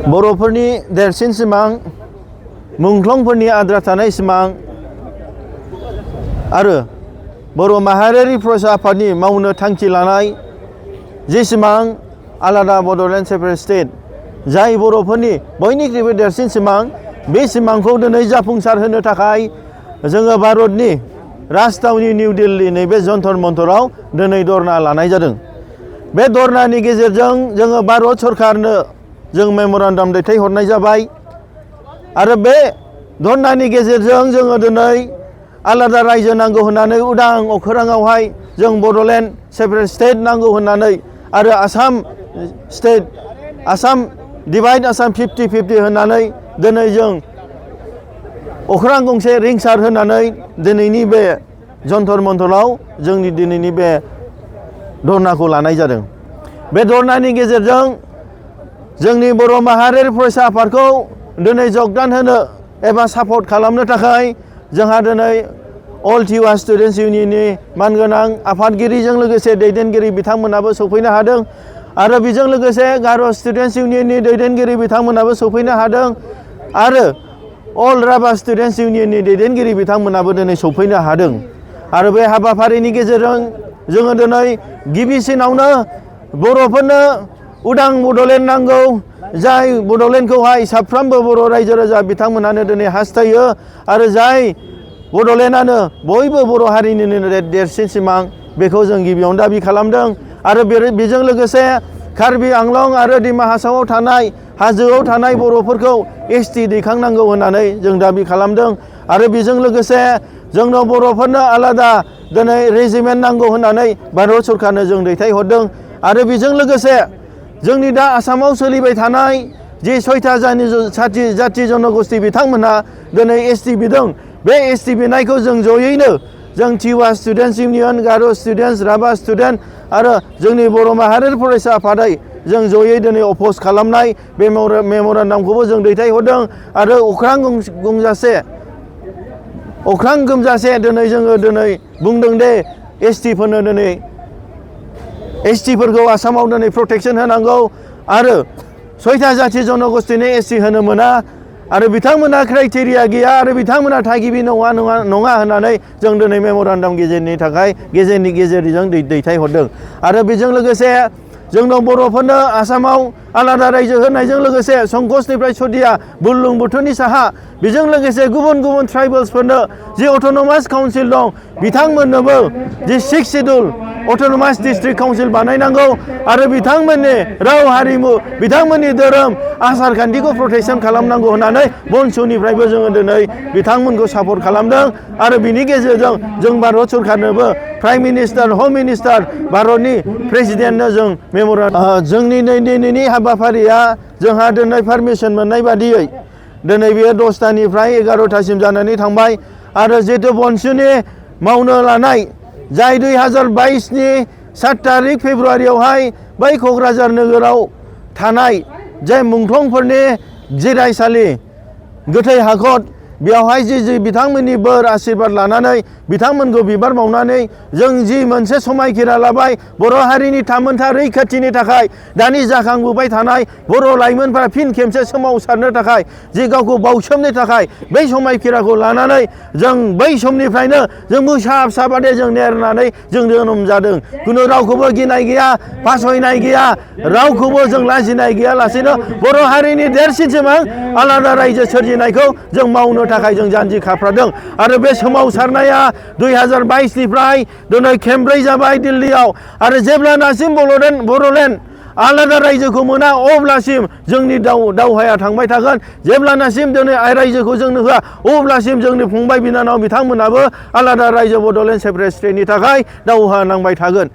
बर'फोरनि देरसिन सिमां मुंख्लंफोरनि आद्रा थानाय सिमां आरो बर' माहारियारि फरायसा आफादनि मावनो थांखि लानाय जे सिमां आलादा बड'लेण्ड सेपारेट स्टेट जाय बर'फोरनि बयनिख्रुइबो देरसिन सिमां बे सिमांखौ दिनै जाफुंसार होनो थाखाय जोङो भारतनि राजथावनि निउ दिल्ली नैबे जन्तर मन्तराव दिनै धरना लानाय जादों। बे धरनानि गेजेरजों जोङो भारत सरकारनो जों मेम'रेन्डाम दैथायहरनाय जाबाय आरो बे धरनानि गेजेरजों जोङो दिनै आलादा रायजो नांगौ होननानै उदां अख्राङावहाय जों बड'लेण्ड सेपारेट स्टेट नांगौ होननानै आरो आसाम डिभाइड आसाम 50-50 होननानै दिनै जों अख्रां गंसे रिंसार होनानै दिनैनि बे जन्तर मन्तराव जोंनि दिनैनि बे धरनाखौ लानाय जादों। बे धरनानि गेजेरजों जोंनि बर' माहारियारि फरायसा आफादखौ दिनै जगदान होनो एबा सापर्ट खालामनो थाखाय जोंहा दिनै अल टिवा स्टुडेन्टस इउनियननि मानगोनां आफादगिरिजों लोगोसे दैदेनगिरि बिथांमोनाबो सफैनो हादों आरो बेजों लोगोसे गार' स्टुडेन्टस इउनियननि दैदेनगिरि बिथांमोनाबो सफैनो हादों आरो अल राभा स्टुडेन्टस इउनियननि दैदेनगिरि बिथांमोनाबो दिनै सफैनो हादों आरो बे हाबाफारिनि गेजेरजों जोङो दिनै गिबिसिनावनो बर'फोरनो उदां बड'लेण्ड नांगौ जाय बड'लेण्डखौहाय साफ्रोमबो बर' रायजो राजा बिथांमोनानो दिनै हास्थायो आरो जाय बड'लेण्डआनो बयबो बर' हारिनिनो देरसिन सिमां बेखौ जों गिबियावनो दाबि खालामदों आरो बेजों लोगोसे कार्बि आंलं आरो दिमा हासावआव थानाय हाजोआव थानाय बर'फोरखौ ST दैखांनांगौ होननानै जों दाबि खालामदों आरो बेजों लोगोसे जोंनो बर'फोरनो आलादा दिनै रेजिमेन्ट नांगौ होननानै भारत सरकारनो जों दैथायहरदों आरो बेजों लोगोसे जोंनि दा आसामाव सोलिबाय थानाय जे 6था जाथि जनगोष्ठी बिथांमोनहा दिनै ST बिदों बे ST बिनायखौ जों जयैनो जों टिवा स्टुडेन्टस इउनियन गार' स्टुडेन्टस राभा स्टुडेन्ट आरो जोंनि बर' माहारियारि फरायसा आफादै जों जयै दिनै अप'ज खालामनाय बे मेम'रेन्डामखौबो जों दैथायहरदों आरो अख्रां गोमजासे दिनै जोङो दिनै बुंदों दे STफोरनो दिनै STफोरखौ आसामाव दिनै प्रटेक्सन होनांगौ आरो 6था जाथि जनगोष्ठीनो ST होनो मोना आरो बिथांमोना क्राइटेरिया गैया आरो बिथांमोना थागिबि नङा होननानै जों दिनै मेम'रेन्डाम गेजेरनि गेजेरजों दैथायहरदों आरो बेजों लोगोसे जोंनाव बर'फोरनो आसामाव आलादा रायजो होनायजों लोगोसे संकसनिफ्राय सदिया बुरलुंबुथुरनि साहा बेजों लोगोसे गुबुन ट्राइबेल्सफोरनो जि अट'नमास काउन्सिल दं बिथांमोननोबो जि 6 शिड्युल अट'नमास डिस्ट्रिक्ट काउन्सिल बानायनांगौ आरो बिथांमोननि राव हारिमु बिथांमोननि धोरोम आसार खान्थिखौ प्रटेक्सन खालामनांगौ होननानै बनसुनिफ्रायबो जोङो दिनै बिथांमोनखौ सापर्ट खालामदों आरो बिनि गेजेरजों जों भारत सरकारनोबो प्राइम मिनिस्टार हम मिनिस्टार भारतनि प्रेसिडेन्टनो जों जोंनि दिनैनि हाबाफारिया जोंहा दिनै पारमिसन मोननाय बादियै दिनै बेयो 10थानिफ्राय 11थासिम जानानै थांबाय आरो जिहेतु बनसुनि मावनो लानाय जाय 2022नि 7 तारिख फेब्रुवारियावहाय बै क'क्राझार नोगोराव थानाय जाय मुंख्लंफोरनि जिरायसालि गोथै हाखर बेवहाय जि बिथांमोननि बोर आशीर्बाद लानानै बिथांमोनखौ बिबार बावनानै जों जि मोनसे समायखिरा लाबाय बर' हारिनि थामोनथा रैखाथिनि थाखाय दानि जाखांबोबाय थानाय बर' लाइमोनफोरा फिन खेबसे सोमावसारनो थाखाय जि गावखौ बावसोमनो थाखाय बै समायखिराखौ लानानै जों बै समनिफ्रायनो जों मोसाबादे जों नेरनानै जों जोनोम जादों खुनु रावखौबो गिनाय गैया फासयनाय गैया रावखौबो जों लाजिनाय गैयालासेनो बर' हारिनि देरसिन सिमां आलादा रायजो सोरजिनायखौ जों मावनो थाखाय जों जानजि खाफ्रादों आरो बे सोमावसारनाया 2022निफ्राय दिनै खेमब्रै जाबाय दिल्लीयाव आरो जेब्लानासिम बड'लेण्ड आलादा रायजोखौ मोना अब्लासिम जोंनि दावहाया थांबाय थागोन जेब्लानासिम दिनै रायजोखौ जोंनो होआ अब्लासिम जोंनि फंबाय बिनानाव बिथांमोनाबो आलादा रायजो बड'लेण्ड सेपारेट स्टेटनि थाखाय दावहा नांबाय थागोन।